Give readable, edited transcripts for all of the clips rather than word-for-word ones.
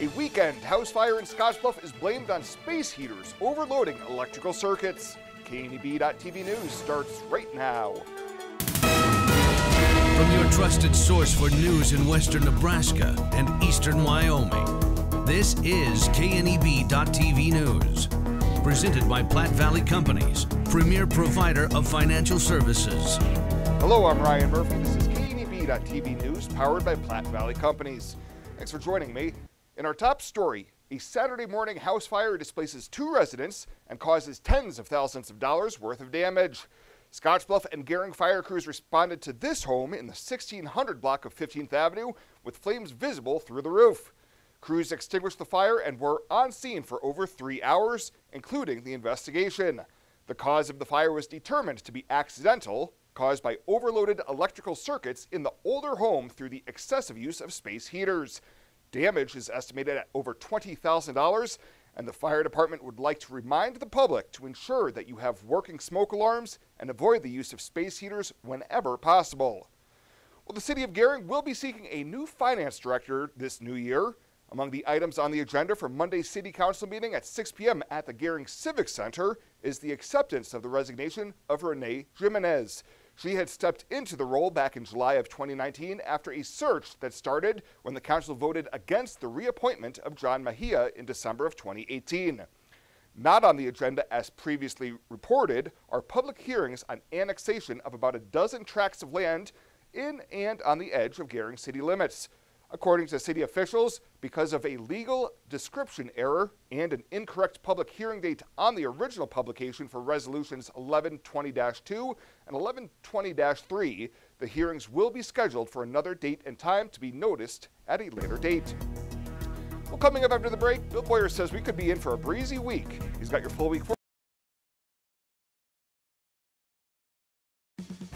A weekend house fire in Scottsbluff is blamed on space heaters overloading electrical circuits. KNEB.TV News starts right now. From your trusted source for news in western Nebraska and eastern Wyoming, this is KNEB.TV News. Presented by Platte Valley Companies, premier provider of financial services. Hello, I'm Ryan Murphy. This is KNEB.TV News, powered by Platte Valley Companies. Thanks for joining me. In our top story, a Saturday morning house fire displaces 2 residents and causes tens of thousands of dollars worth of damage. Scottsbluff and Gering fire crews responded to this home in the 1600 block of 15th Avenue with flames visible through the roof. Crews extinguished the fire and were on scene for over 3 hours, including the investigation. The cause of the fire was determined to be accidental, caused by overloaded electrical circuits in the older home through the excessive use of space heaters. Damage is estimated at over $20,000, and the fire department would like to remind the public to ensure that you have working smoke alarms and avoid the use of space heaters whenever possible. Well, the city of Gering will be seeking a new finance director this new year. Among the items on the agenda for Monday's City Council meeting at 6 p.m. at the Gering Civic Center is the acceptance of the resignation of Renee Jimenez. She had stepped into the role back in July of 2019 after a search that started when the council voted against the reappointment of John Mejia in December of 2018. Not on the agenda, as previously reported, are public hearings on annexation of about a dozen tracts of land in and on the edge of Gering city limits. According to city officials, because of a legal description error and an incorrect public hearing date on the original publication for resolutions 1120-2 and 1120-3, the hearings will be scheduled for another date and time to be noticed at a later date. Well, coming up after the break, Bill Boyer says we could be in for a breezy week. He's got your full week for.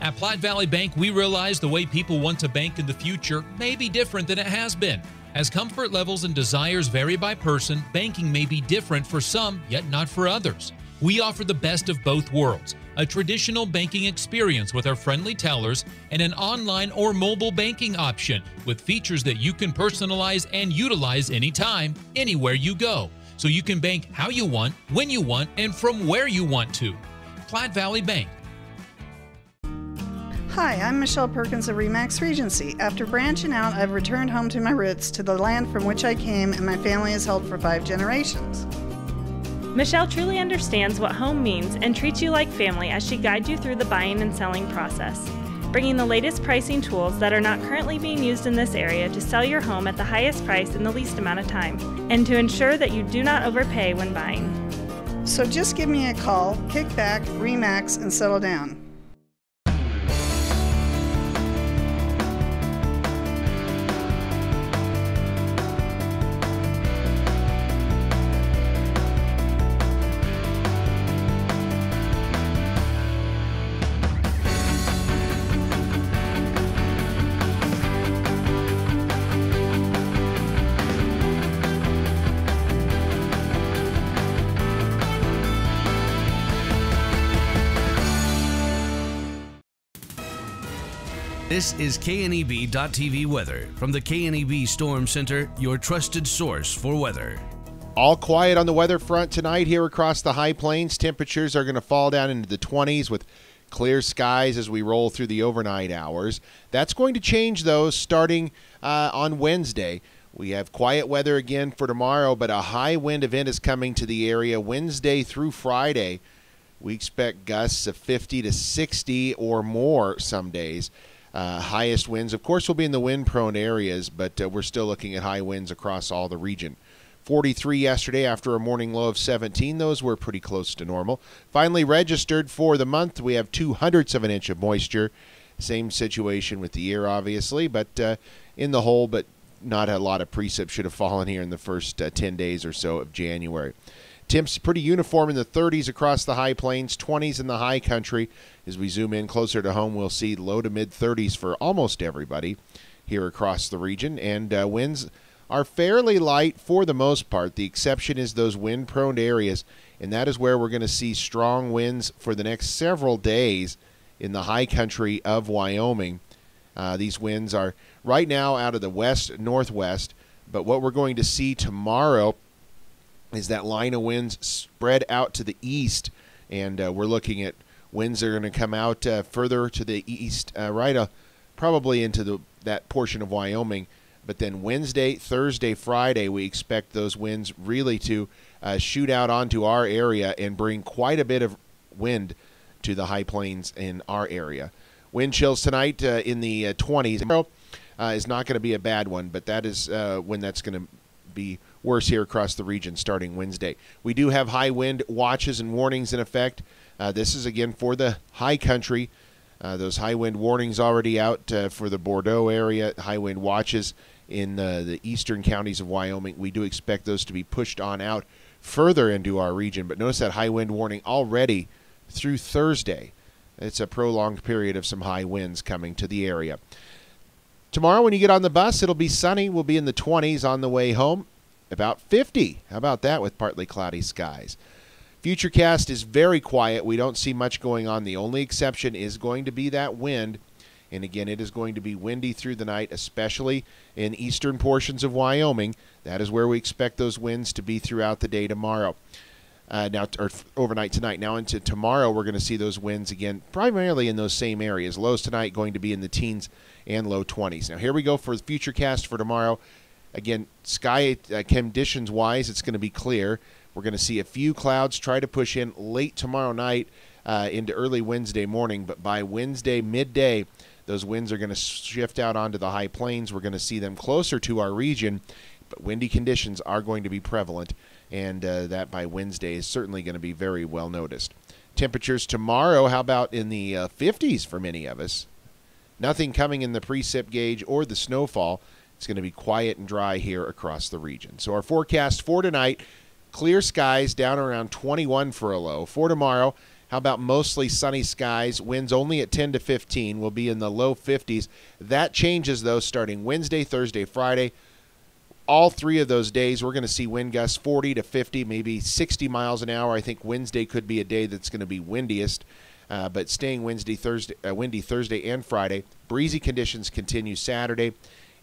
At Platte Valley Bank, we realize the way people want to bank in the future may be different than it has been. As comfort levels and desires vary by person, banking may be different for some, yet not for others. We offer the best of both worlds, a traditional banking experience with our friendly tellers and an online or mobile banking option with features that you can personalize and utilize anytime, anywhere you go. So you can bank how you want, when you want, and from where you want to. Platte Valley Bank. Hi, I'm Michelle Perkins of Remax Regency. After branching out, I've returned home to my roots, to the land from which I came and my family has held for 5 generations. Michelle truly understands what home means and treats you like family as she guides you through the buying and selling process, bringing the latest pricing tools that are not currently being used in this area to sell your home at the highest price in the least amount of time, and to ensure that you do not overpay when buying. So just give me a call, kick back, Remax, and settle down. This is KNEB.TV weather from the KNEB Storm Center, your trusted source for weather. All quiet on the weather front tonight here across the high plains. Temperatures are going to fall down into the 20s with clear skies as we roll through the overnight hours. That's going to change, though, starting on Wednesday. We have quiet weather again for tomorrow, but a high wind event is coming to the area Wednesday through Friday. We expect gusts of 50 to 60 or more some days. Highest winds, of course, will be in the wind-prone areas, but we're still looking at high winds across all the region. 43 yesterday after a morning low of 17. Those were pretty close to normal. Finally registered for the month, we have 0.02 of an inch of moisture. Same situation with the air, obviously, but in the hole, but not a lot of precip should have fallen here in the first 10 days or so of January. Temps pretty uniform in the 30s across the high plains, 20s in the high country. As we zoom in closer to home, we'll see low to mid 30s for almost everybody here across the region. And winds are fairly light for the most part. The exception is those wind-prone areas, and that is where we're going to see strong winds for the next several days in the high country of Wyoming. These winds are right now out of the west-northwest, But what we're going to see tomorrow is that line of winds spread out to the east, and we're looking at winds that are going to come out further to the east, probably into that portion of Wyoming. But then Wednesday, Thursday, Friday, we expect those winds really to shoot out onto our area and bring quite a bit of wind to the high plains in our area. Wind chills tonight in the 20s. Is not going to be a bad one, but that is when that's going to be worse here across the region starting Wednesday. We do have high wind watches and warnings in effect. This is, again, for the high country. Those high wind warnings already out for the Bordeaux area, high wind watches in the eastern counties of Wyoming. We do expect those to be pushed on out further into our region, but notice that high wind warning already through Thursday. It's a prolonged period of some high winds coming to the area. Tomorrow when you get on the bus, it'll be sunny. We'll be in the 20s on the way home, about 50. How about that with partly cloudy skies? Futurecast is very quiet. We don't see much going on. The only exception is going to be that wind. And again, it is going to be windy through the night, especially in eastern portions of Wyoming. That is where we expect those winds to be throughout the day tomorrow. Or overnight tonight. Now into tomorrow, we're going to see those winds again, primarily in those same areas. Lows tonight going to be in the teens and low 20s. Now here we go for the Futurecast for tomorrow. Again, sky conditions-wise, it's going to be clear. We're going to see a few clouds try to push in late tomorrow night into early Wednesday morning. But by Wednesday midday, those winds are going to shift out onto the high plains. We're going to see them closer to our region, but windy conditions are going to be prevalent. And that by Wednesday is certainly going to be very well noticed. Temperatures tomorrow, how about in the 50s for many of us? Nothing coming in the precip gauge or the snowfall. It's going to be quiet and dry here across the region. So our forecast for tonight, clear skies down around 21 for a low. For tomorrow, how about mostly sunny skies, winds only at 10 to 15. We'll be in the low 50s. That changes, though, starting Wednesday, Thursday, Friday. All three of those days, we're going to see wind gusts 40 to 50, maybe 60 miles an hour. I think Wednesday could be a day that's going to be windiest, but staying windy Thursday and Friday. Breezy conditions continue Saturday.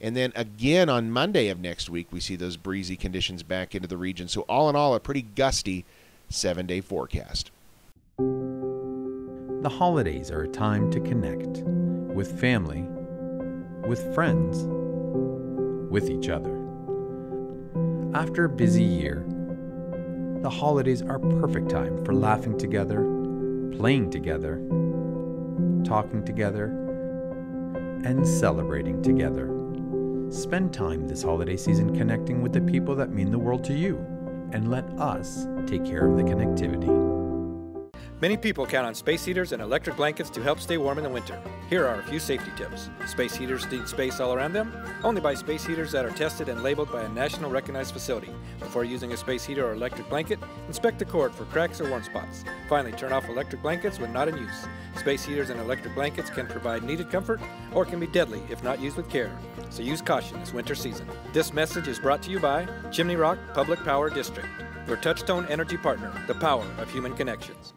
And then again on Monday of next week, we see those breezy conditions back into the region. So all in all, a pretty gusty 7-day forecast. The holidays are a time to connect with family, with friends, with each other. After a busy year, the holidays are a perfect time for laughing together, playing together, talking together, and celebrating together. Spend time this holiday season connecting with the people that mean the world to you, and let us take care of the connectivity. Many people count on space heaters and electric blankets to help stay warm in the winter. Here are a few safety tips. Space heaters need space all around them. Only buy space heaters that are tested and labeled by a national recognized facility. Before using a space heater or electric blanket, inspect the cord for cracks or worn spots. Finally, turn off electric blankets when not in use. Space heaters and electric blankets can provide needed comfort or can be deadly if not used with care. So use caution this winter season. This message is brought to you by Chimney Rock Public Power District, your touchstone energy partner, the power of human connections.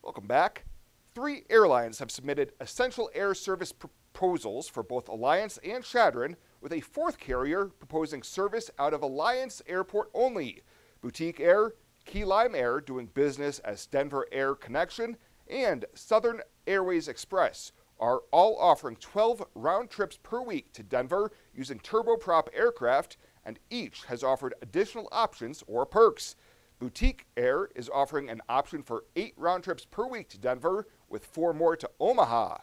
Welcome back. 3 airlines have submitted essential air service proposals for both Alliance and Chadron, with a 4th carrier proposing service out of Alliance Airport only. Boutique Air, Key Lime Air doing business as Denver Air Connection, and Southern Airways Express are all offering 12 round trips per week to Denver using turboprop aircraft, and each has offered additional options or perks. Boutique Air is offering an option for 8 round trips per week to Denver, with 4 more to Omaha.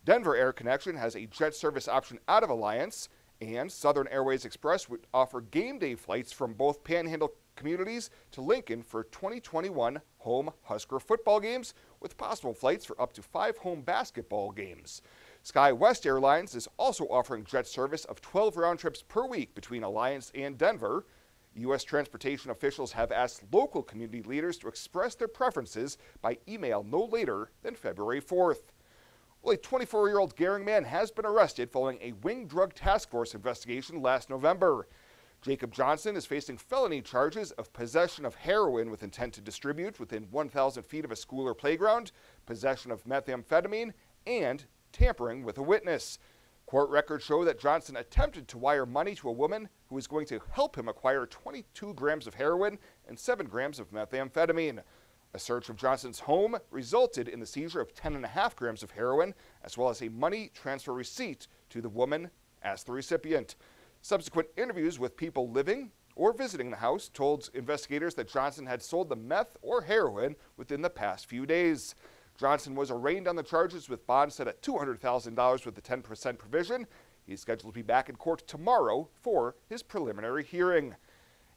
Denver Air Connection has a jet service option out of Alliance, and Southern Airways Express would offer game day flights from both Panhandle communities to Lincoln for 2021 home Husker football games, with possible flights for up to 5 home basketball games. SkyWest Airlines is also offering jet service of 12 round trips per week between Alliance and Denver. U.S. transportation officials have asked local community leaders to express their preferences by email no later than February 4th. Well, a 24-year-old Gering man has been arrested following a wing drug task force investigation last November. Jacob Johnson is facing felony charges of possession of heroin with intent to distribute within 1,000 feet of a school or playground, possession of methamphetamine, and tampering with a witness. Court records show that Johnson attempted to wire money to a woman who was going to help him acquire 22 grams of heroin and 7 grams of methamphetamine. A search of Johnson's home resulted in the seizure of 10.5 grams of heroin, as well as a money transfer receipt to the woman as the recipient. Subsequent interviews with people living or visiting the house told investigators that Johnson had sold the meth or heroin within the past few days. Johnson was arraigned on the charges with bond set at $200,000 with a 10% provision. He's scheduled to be back in court tomorrow for his preliminary hearing.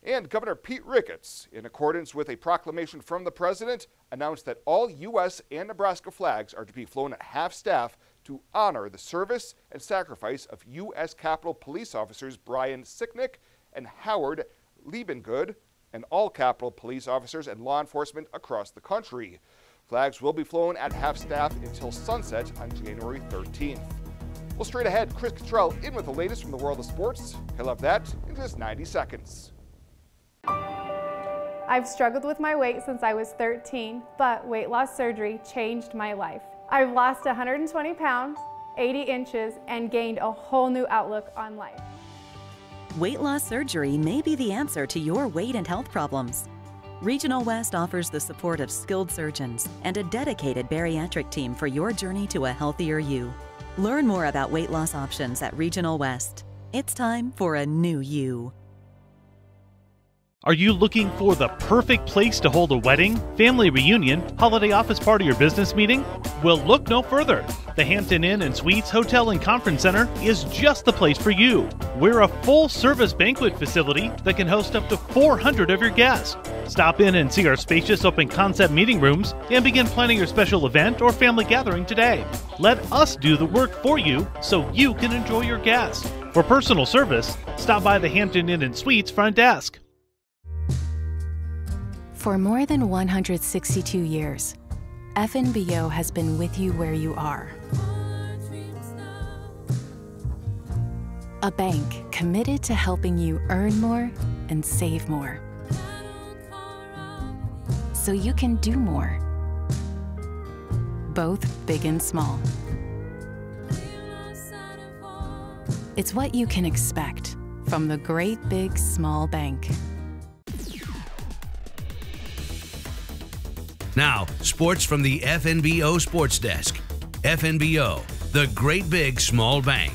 And Governor Pete Ricketts, in accordance with a proclamation from the president, announced that all U.S. and Nebraska flags are to be flown at half-staff to honor the service and sacrifice of U.S. Capitol Police officers Brian Sicknick and Howard Liebengood, and all Capitol Police officers and law enforcement across the country. Flags will be flown at half-staff until sunset on January 13th. Well, straight ahead, Chris Cottrell in with the latest from the world of sports. He'll have that in just 90 seconds. I've struggled with my weight since I was 13, but weight loss surgery changed my life. I've lost 120 pounds, 80 inches, and gained a whole new outlook on life. Weight loss surgery may be the answer to your weight and health problems. Regional West offers the support of skilled surgeons and a dedicated bariatric team for your journey to a healthier you. Learn more about weight loss options at Regional West. It's time for a new you. Are you looking for the perfect place to hold a wedding, family reunion, holiday office party, or business meeting? Well, look no further. The Hampton Inn and Suites Hotel and Conference Center is just the place for you. We're a full-service banquet facility that can host up to 400 of your guests. Stop in and see our spacious open-concept meeting rooms and begin planning your special event or family gathering today. Let us do the work for you so you can enjoy your guests. For personal service, stop by the Hampton Inn and Suites front desk. For more than 162 years, FNBO has been with you where you are. A bank committed to helping you earn more and save more, so you can do more, both big and small. It's what you can expect from the great big small bank. Now, sports from the FNBO Sports Desk. FNBO, the great big small bank.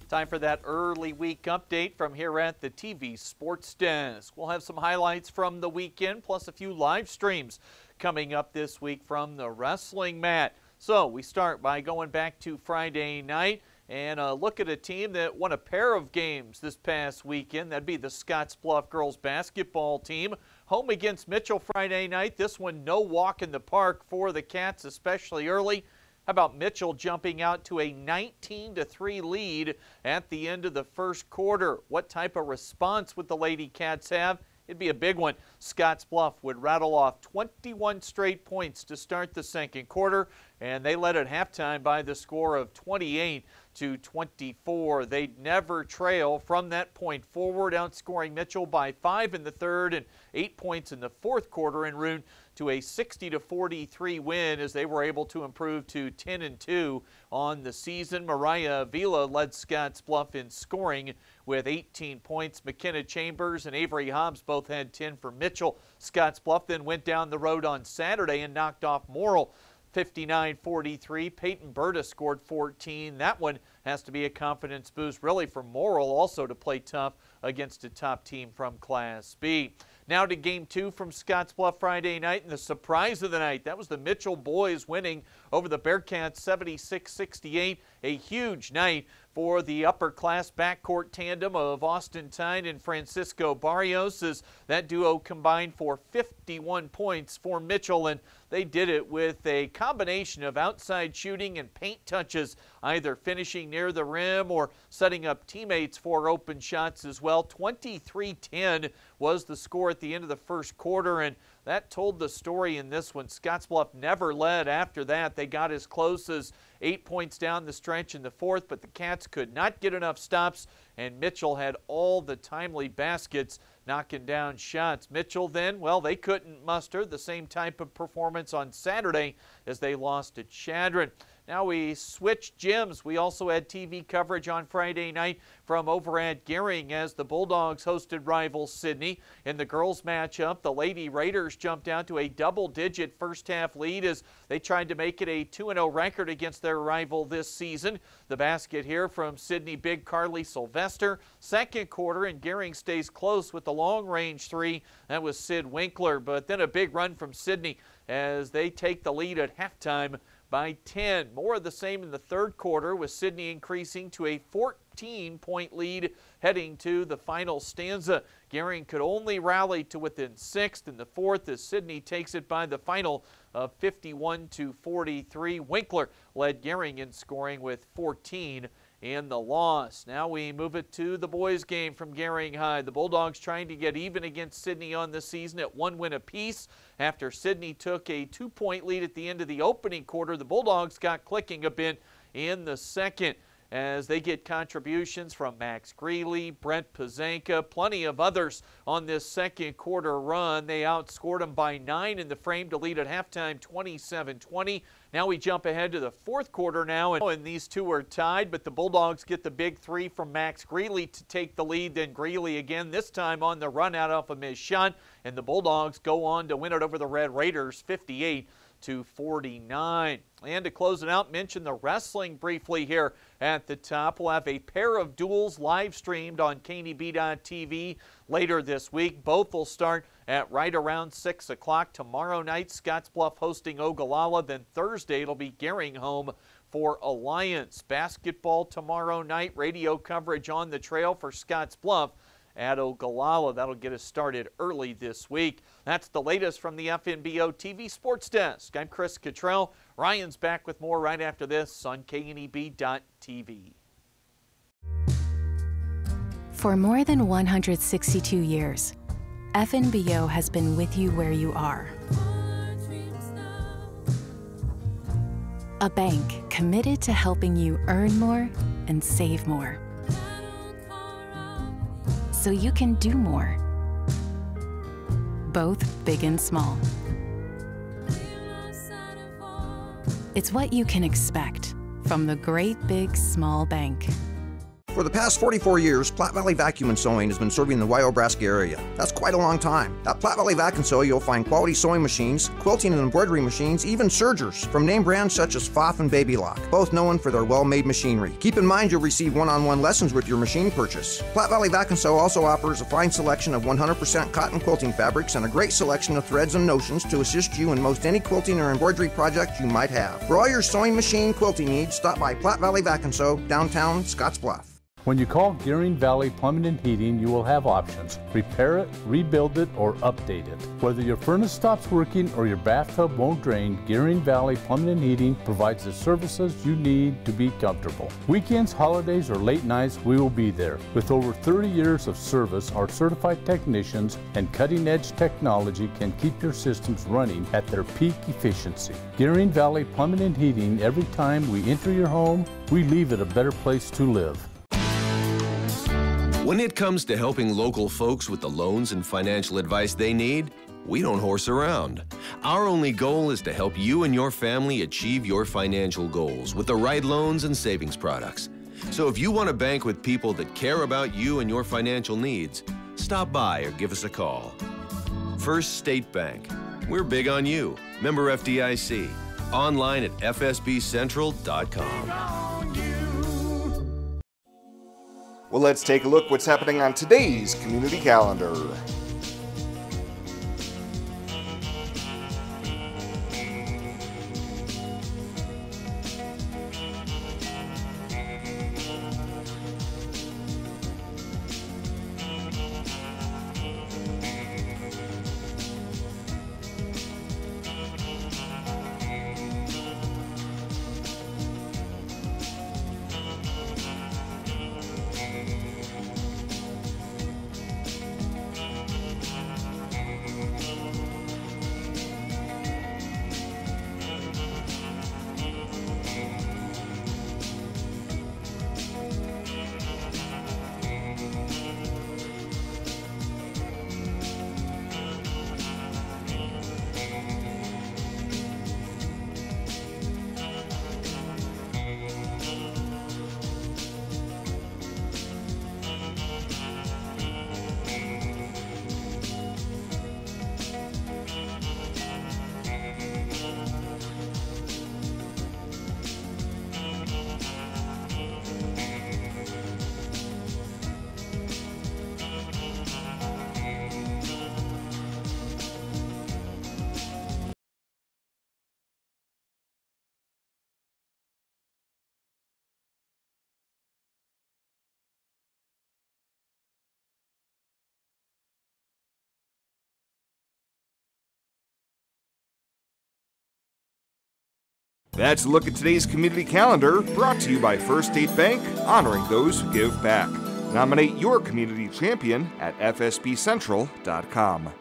Time for that early week update from here at the TV Sports Desk. We'll have some highlights from the weekend, plus a few live streams coming up this week from the wrestling mat. So we start by going back to Friday night and look at a team that won a pair of games this past weekend. That'd be the Scottsbluff girls basketball team. Home against Mitchell Friday night. This one, no walk in the park for the Cats, especially early. How about Mitchell jumping out to a 19-3 lead at the end of the first quarter? What type of response would the Lady Cats have? It'd be a big one. Scottsbluff would rattle off 21 straight points to start the second quarter, and they led at halftime by the score of 28-24. They'd never trail from that point forward, outscoring Mitchell by 5 in the third and 8 points in the fourth quarter en route to a 60-43 win as they were able to improve to 10-2 on the season. Mariah Avila led Scottsbluff in scoring with 18 points. McKenna Chambers and Avery Hobbs both had 10 for Mitchell. Scottsbluff then went down the road on Saturday and knocked off Morrill 59-43. Peyton Berta scored 14. That one has to be a confidence boost really for Morrill also to play tough against a top team from Class B. Now to game 2 from Scottsbluff Friday night, and the surprise of the night, that was the Mitchell boys winning over the Bearcats 76-68. A huge night for the upper-class backcourt tandem of Austin Tyne and Francisco Barrios, as that duo combined for 51 points for Mitchell, and they did it with a combination of outside shooting and paint touches, either finishing near the rim or setting up teammates for open shots as well. 23-10 was the score at the end of the first quarter, and that told the story in this one. Scottsbluff never led after that. They got as close as 8 points down the stretch in the fourth, but the Cats could not get enough stops, and Mitchell had all the timely baskets knocking down shots. Mitchell then, well, they couldn't muster the same type of performance on Saturday as they lost to Chadron. Now we switched gyms. We also had TV coverage on Friday night from over at Gering as the Bulldogs hosted rival Sidney. In the girls matchup, the Lady Raiders jumped out to a double-digit first-half lead as they tried to make it a 2-0 record against their rival this season. The basket here from Sidney big Carly Sylvester. Second quarter, and Gering stays close with the long-range three. That was Sid Winkler, but then a big run from Sidney as they take the lead at halftime by 10. More of the same in the third quarter, with Sidney increasing to a 14-point lead heading to the final stanza. Gering could only rally to within 6 in the fourth as Sidney takes it by the final of 51-43. Winkler led Gering in scoring with 14 in the loss. Now we move it to the boys' game from Gering High. The Bulldogs trying to get even against Sidney on the season at 1 win apiece. After Sidney took a 2-point lead at the end of the opening quarter, the Bulldogs got clicking a bit in the second as they get contributions from Max Greeley, Brent Pazanka, plenty of others on this second quarter run. They outscored them by 9 in the frame to lead at halftime 27-20. Now we jump ahead to the fourth quarter now, and these two are tied, but the Bulldogs get the big three from Max Greeley to take the lead. Then Greeley again, this time on the run out off a missed shot, and the Bulldogs go on to win it over the Red Raiders 58-49. And to close it out, mention the wrestling briefly here at the top. We'll have a pair of duels live streamed on KNEB.TV later this week. Both will start at right around 6 o'clock. Tomorrow night, Scottsbluff hosting Ogallala. Then Thursday, it'll be Gering home for Alliance. Basketball tomorrow night. Radio coverage on the trail for Scottsbluff at Ogallala. That'll get us started early this week. That's the latest from the FNBO TV Sports Desk. I'm Chris Cottrell. Ryan's back with more right after this on KNEB.TV. For more than 162 years, FNBO has been with you where you are. A bank committed to helping you earn more and save more, so you can do more, both big and small. It's what you can expect from the great big small bank. For the past 44 years, Platte Valley Vacuum and Sewing has been serving the Wyobraska area. That's quite a long time. At Platte Valley Vac and Sew, you'll find quality sewing machines, quilting and embroidery machines, even sergers, from name brands such as Pfaff and Baby Lock, both known for their well-made machinery. Keep in mind you'll receive one-on-one lessons with your machine purchase. Platte Valley Vac and Sew also offers a fine selection of 100% cotton quilting fabrics and a great selection of threads and notions to assist you in most any quilting or embroidery project you might have. For all your sewing machine quilting needs, stop by Platte Valley Vac and Sew, downtown Scottsbluff. When you call Gering Valley Plumbing and Heating, you will have options. Repair it, rebuild it, or update it. Whether your furnace stops working or your bathtub won't drain, Gering Valley Plumbing and Heating provides the services you need to be comfortable. Weekends, holidays, or late nights, we will be there. With over 30 years of service, our certified technicians and cutting-edge technology can keep your systems running at their peak efficiency. Gering Valley Plumbing and Heating, every time we enter your home, we leave it a better place to live. When it comes to helping local folks with the loans and financial advice they need, we don't horse around. Our only goal is to help you and your family achieve your financial goals with the right loans and savings products. So if you want to bank with people that care about you and your financial needs, stop by or give us a call. First State Bank. We're big on you. Member FDIC. Online at fsbcentral.com. Well, let's take a look what's happening on today's community calendar. That's a look at today's community calendar, brought to you by First State Bank, honoring those who give back. Nominate your community champion at fsbcentral.com.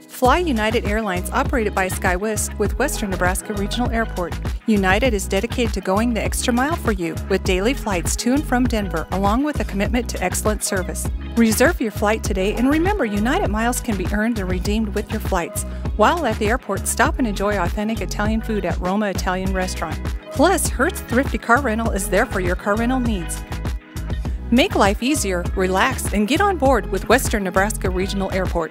Fly United Airlines, operated by SkyWest with Western Nebraska Regional Airport. United is dedicated to going the extra mile for you with daily flights to and from Denver, along with a commitment to excellent service. Reserve your flight today, and remember, United miles can be earned and redeemed with your flights. While at the airport, stop and enjoy authentic Italian food at Roma Italian Restaurant. Plus, Hertz Thrifty Car Rental is there for your car rental needs. Make life easier, relax, and get on board with Western Nebraska Regional Airport.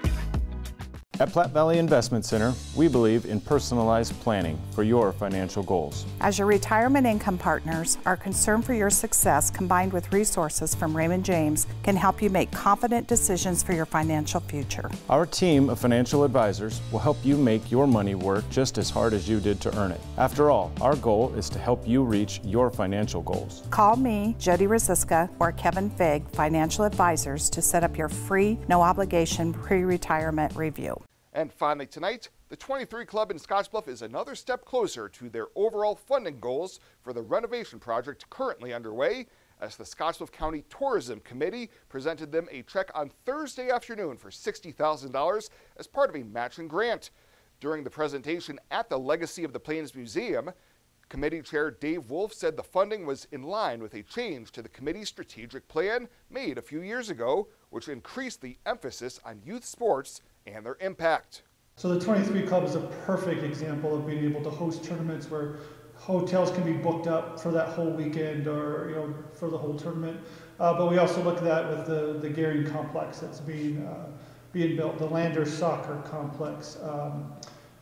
At Platte Valley Investment Center, we believe in personalized planning for your financial goals. As your retirement income partners, our concern for your success, combined with resources from Raymond James, can help you make confident decisions for your financial future. Our team of financial advisors will help you make your money work just as hard as you did to earn it. After all, our goal is to help you reach your financial goals. Call me, Jody Rosiska, or Kevin Fig, Financial Advisors, to set up your free, no-obligation pre-retirement review. And finally tonight, the 23 Club in Scottsbluff is another step closer to their overall funding goals for the renovation project currently underway, as the Scottsbluff County Tourism Committee presented them a check on Thursday afternoon for $60,000 as part of a matching grant. During the presentation at the Legacy of the Plains Museum, Committee Chair Dave Wolf said the funding was in line with a change to the committee's strategic plan made a few years ago, which increased the emphasis on youth sports and their impact. So the 23 Club is a perfect example of being able to host tournaments where hotels can be booked up for that whole weekend, or for the whole tournament. But we also look at that with the Gering complex that's being built, the Landers soccer complex,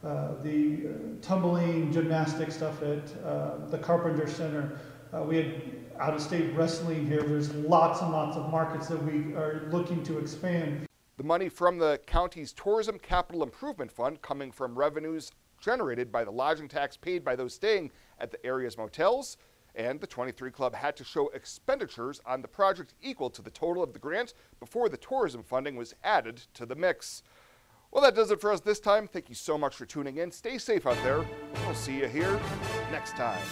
the tumbling gymnastics stuff at the Carpenter Center. We had out-of-state wrestling here. There's lots and lots of markets that we are looking to expand. The money from the county's Tourism Capital Improvement Fund, coming from revenues generated by the lodging tax paid by those staying at the area's motels, and the 23 Club had to show expenditures on the project equal to the total of the grant before the tourism funding was added to the mix. Well, that does it for us this time. Thank you so much for tuning in. Stay safe out there. We'll see you here next time.